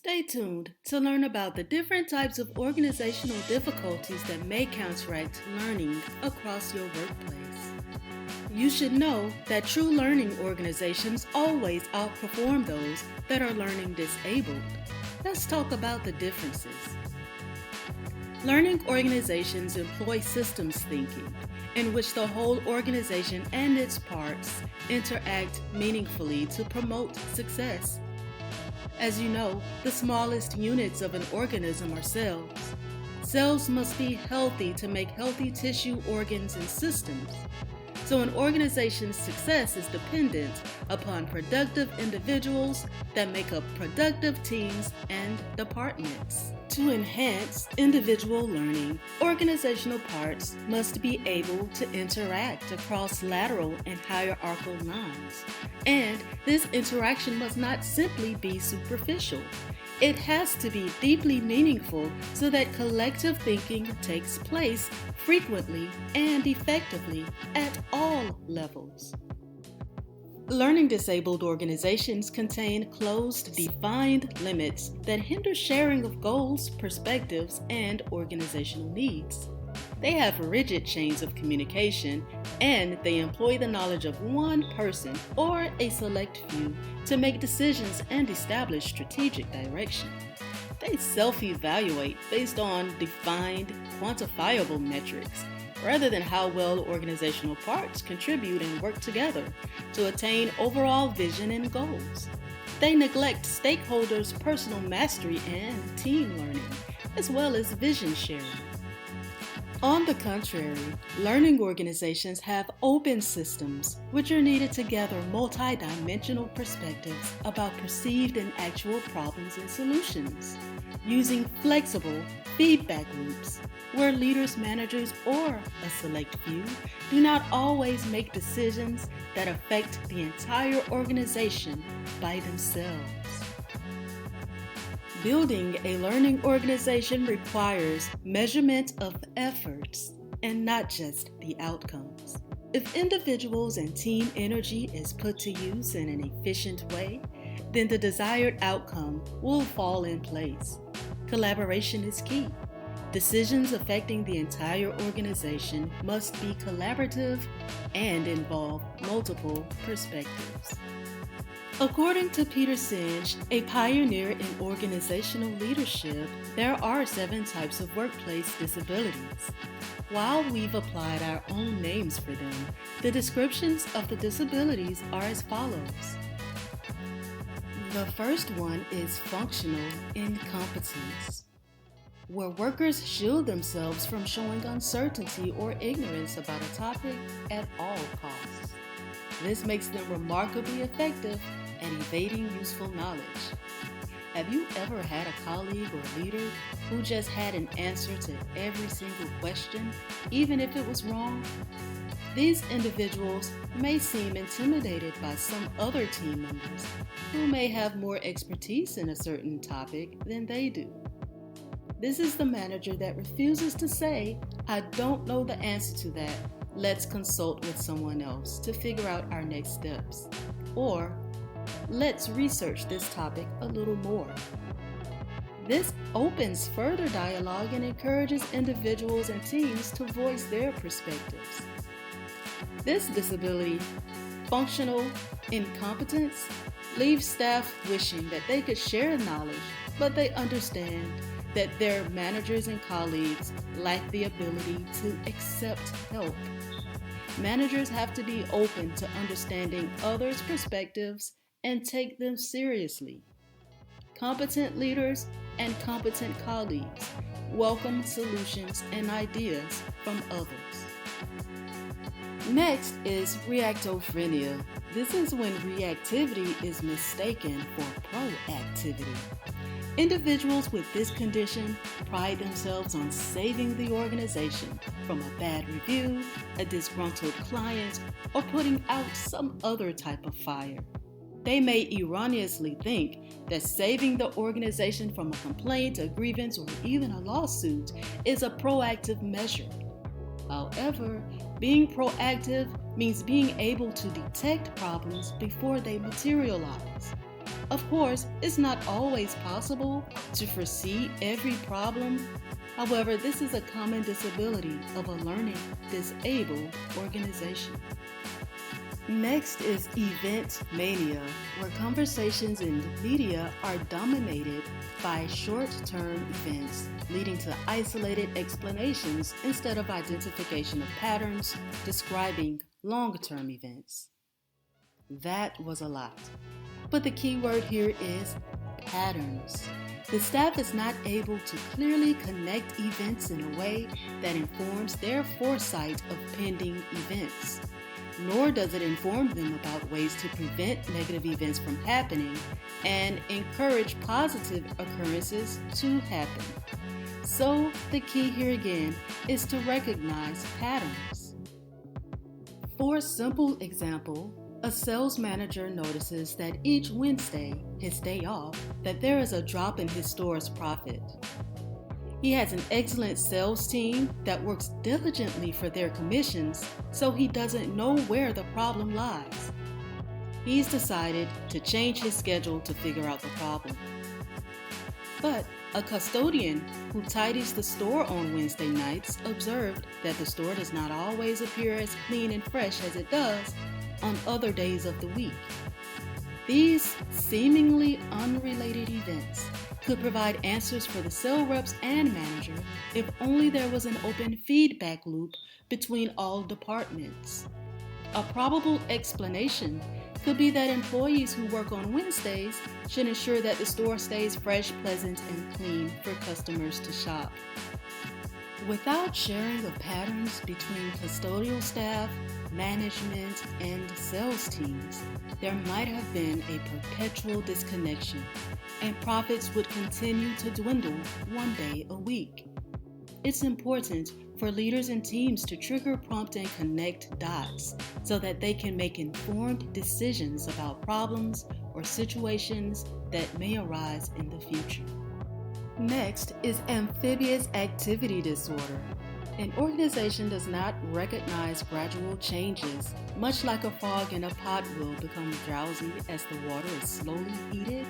Stay tuned to learn about the different types of organizational difficulties that may counteract learning across your workplace. You should know that true learning organizations always outperform those that are learning disabled. Let's talk about the differences. Learning organizations employ systems thinking, in which the whole organization and its parts interact meaningfully to promote success. As you know, the smallest units of an organism are cells. Cells must be healthy to make healthy tissue, organs, and systems. So an organization's success is dependent upon productive individuals that make up productive teams and departments. To enhance individual learning, organizational parts must be able to interact across lateral and hierarchical lines. And this interaction must not simply be superficial. It has to be deeply meaningful so that collective thinking takes place frequently and effectively at all levels. Learning disabled organizations contain closed, defined limits that hinder sharing of goals, perspectives, and organizational needs. They have rigid chains of communication, and they employ the knowledge of one person or a select few to make decisions and establish strategic direction. They self-evaluate based on defined, quantifiable metrics, rather than how well organizational parts contribute and work together to attain overall vision and goals. They neglect stakeholders' personal mastery and team learning, as well as vision sharing. On the contrary, learning organizations have open systems, which are needed to gather multi-dimensional perspectives about perceived and actual problems and solutions, using flexible feedback loops, where leaders, managers, or a select few do not always make decisions that affect the entire organization by themselves. Building a learning organization requires measurement of efforts and not just the outcomes. If individuals and team energy is put to use in an efficient way, then the desired outcome will fall in place. Collaboration is key. Decisions affecting the entire organization must be collaborative and involve multiple perspectives. According to Peter Senge, a pioneer in organizational leadership, there are 7 types of workplace disabilities. While we've applied our own names for them, the descriptions of the disabilities are as follows. The first one is functional incompetence, where workers shield themselves from showing uncertainty or ignorance about a topic at all costs. This makes them remarkably effective at evading useful knowledge. Have you ever had a colleague or leader who just had an answer to every single question, even if it was wrong? These individuals may seem intimidated by some other team members who may have more expertise in a certain topic than they do. This is the manager that refuses to say, "I don't know the answer to that. Let's consult with someone else to figure out our next steps." Or, "Let's research this topic a little more." This opens further dialogue and encourages individuals and teams to voice their perspectives. This disability, functional incompetence, leaves staff wishing that they could share knowledge, but they understand that their managers and colleagues lack the ability to accept help. Managers have to be open to understanding others' perspectives and take them seriously. Competent leaders and competent colleagues welcome solutions and ideas from others. Next is reactophrenia. This is when reactivity is mistaken for proactivity. Individuals with this condition pride themselves on saving the organization from a bad review, a disgruntled client, or putting out some other type of fire. They may erroneously think that saving the organization from a complaint, a grievance, or even a lawsuit is a proactive measure. However, being proactive means being able to detect problems before they materialize. Of course, it's not always possible to foresee every problem. However, this is a common disability of a learning disabled organization. Next is event mania, where conversations in media are dominated by short-term events, leading to isolated explanations instead of identification of patterns describing long-term events. That was a lot. But the key word here is patterns. The staff is not able to clearly connect events in a way that informs their foresight of pending events, nor does it inform them about ways to prevent negative events from happening and encourage positive occurrences to happen. So, the key here again is to recognize patterns. For a simple example, a sales manager notices that each Wednesday, his day off, that there is a drop in his store's profit. He has an excellent sales team that works diligently for their commissions, so he doesn't know where the problem lies. He's decided to change his schedule to figure out the problem. But a custodian who tidies the store on Wednesday nights observed that the store does not always appear as clean and fresh as it does on other days of the week. These seemingly unrelated events could provide answers for the sales reps and manager if only there was an open feedback loop between all departments. A probable explanation could be that employees who work on Wednesdays should ensure that the store stays fresh, pleasant, and clean for customers to shop. Without sharing of patterns between custodial staff, management, and sales teams, there might have been a perpetual disconnection, and profits would continue to dwindle one day a week. It's important for leaders and teams to trigger, prompt, and connect dots so that they can make informed decisions about problems or situations that may arise in the future. Next is amphibious activity disorder. An organization does not recognize gradual changes, much like a frog in a pot will become drowsy as the water is slowly heated.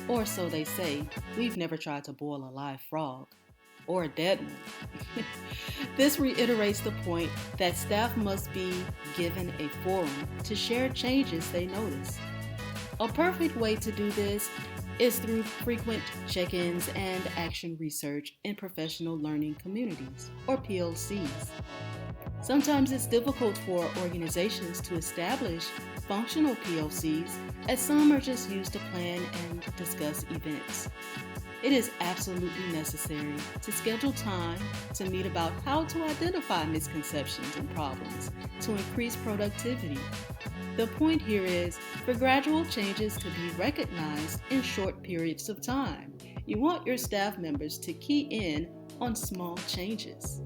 Or so they say. We've never tried to boil a live frog. Or a dead one. This reiterates the point that staff must be given a forum to share changes they notice. A perfect way to do this is through frequent check-ins and action research in professional learning communities, or PLCs. Sometimes it's difficult for organizations to establish functional PLCs, as some are just used to plan and discuss events. It is absolutely necessary to schedule time to meet about how to identify misconceptions and problems to increase productivity. The point here is for gradual changes to be recognized in short periods of time. You want your staff members to key in on small changes.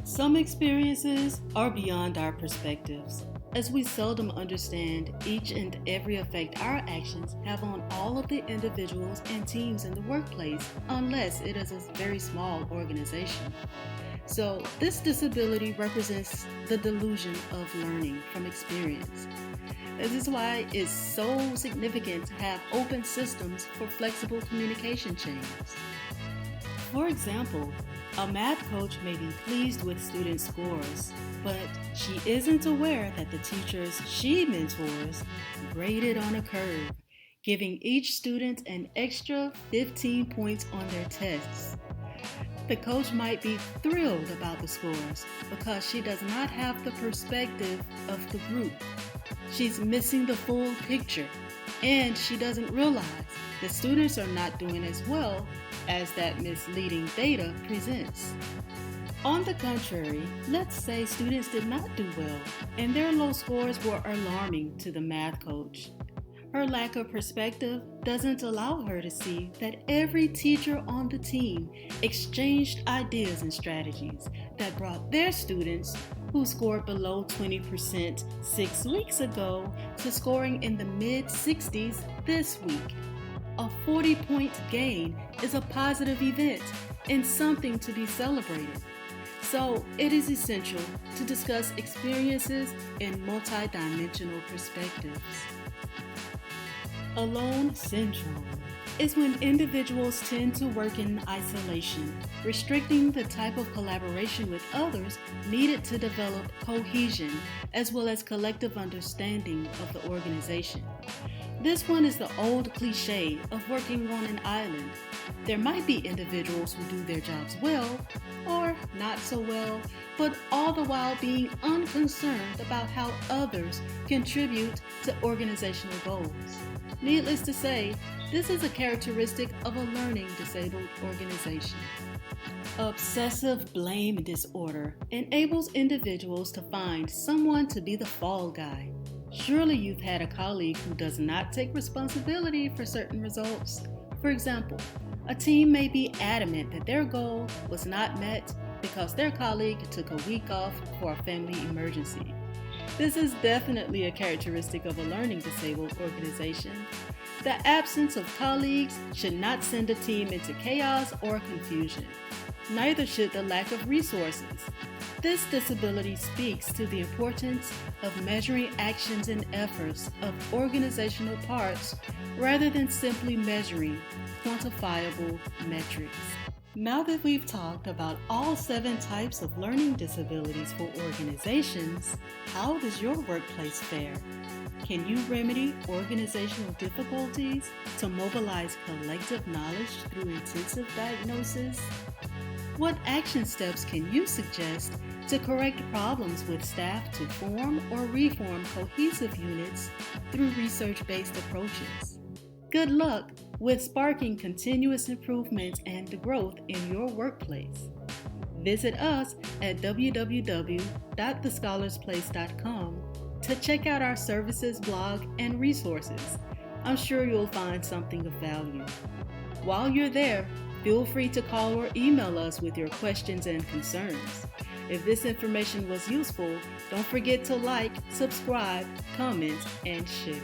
Some experiences are beyond our perspectives, as we seldom understand each and every effect our actions have on all of the individuals and teams in the workplace, unless it is a very small organization. So this disability represents the delusion of learning from experience. This is why it's so significant to have open systems for flexible communication chains. For example, a math coach may be pleased with student scores, but she isn't aware that the teachers she mentors graded on a curve, giving each student an extra 15 points on their tests. The coach might be thrilled about the scores because she does not have the perspective of the group. She's missing the full picture, and she doesn't realize the students are not doing as well as that misleading data presents. On the contrary, let's say students did not do well, and their low scores were alarming to the math coach. Her lack of perspective doesn't allow her to see that every teacher on the team exchanged ideas and strategies that brought their students who scored below 20% 6 weeks ago to scoring in the mid-60s this week. A 40-point gain is a positive event and something to be celebrated. So it is essential to discuss experiences in multidimensional perspectives. Alone syndrome is when individuals tend to work in isolation, restricting the type of collaboration with others needed to develop cohesion as well as collective understanding of the organization. This one is the old cliche of working on an island. There might be individuals who do their jobs well or not so well, but all the while being unconcerned about how others contribute to organizational goals. Needless to say, this is a characteristic of a learning disabled organization. Obsessive blame disorder enables individuals to find someone to be the fall guy. Surely you've had a colleague who does not take responsibility for certain results. For example, a team may be adamant that their goal was not met because their colleague took a week off for a family emergency. This is definitely a characteristic of a learning disabled organization. The absence of colleagues should not send a team into chaos or confusion. Neither should the lack of resources. This disability speaks to the importance of measuring actions and efforts of organizational parts rather than simply measuring quantifiable metrics. Now that we've talked about all 7 types of learning disabilities for organizations, how does your workplace fare? Can you remedy organizational difficulties to mobilize collective knowledge through intensive diagnosis? What action steps can you suggest to correct problems with staff to form or reform cohesive units through research-based approaches? Good luck with sparking continuous improvement and growth in your workplace. Visit us at www.thescholarsplace.com to check out our services blog and resources. I'm sure you'll find something of value. While you're there, feel free to call or email us with your questions and concerns. If this information was useful, don't forget to like, subscribe, comment, and share.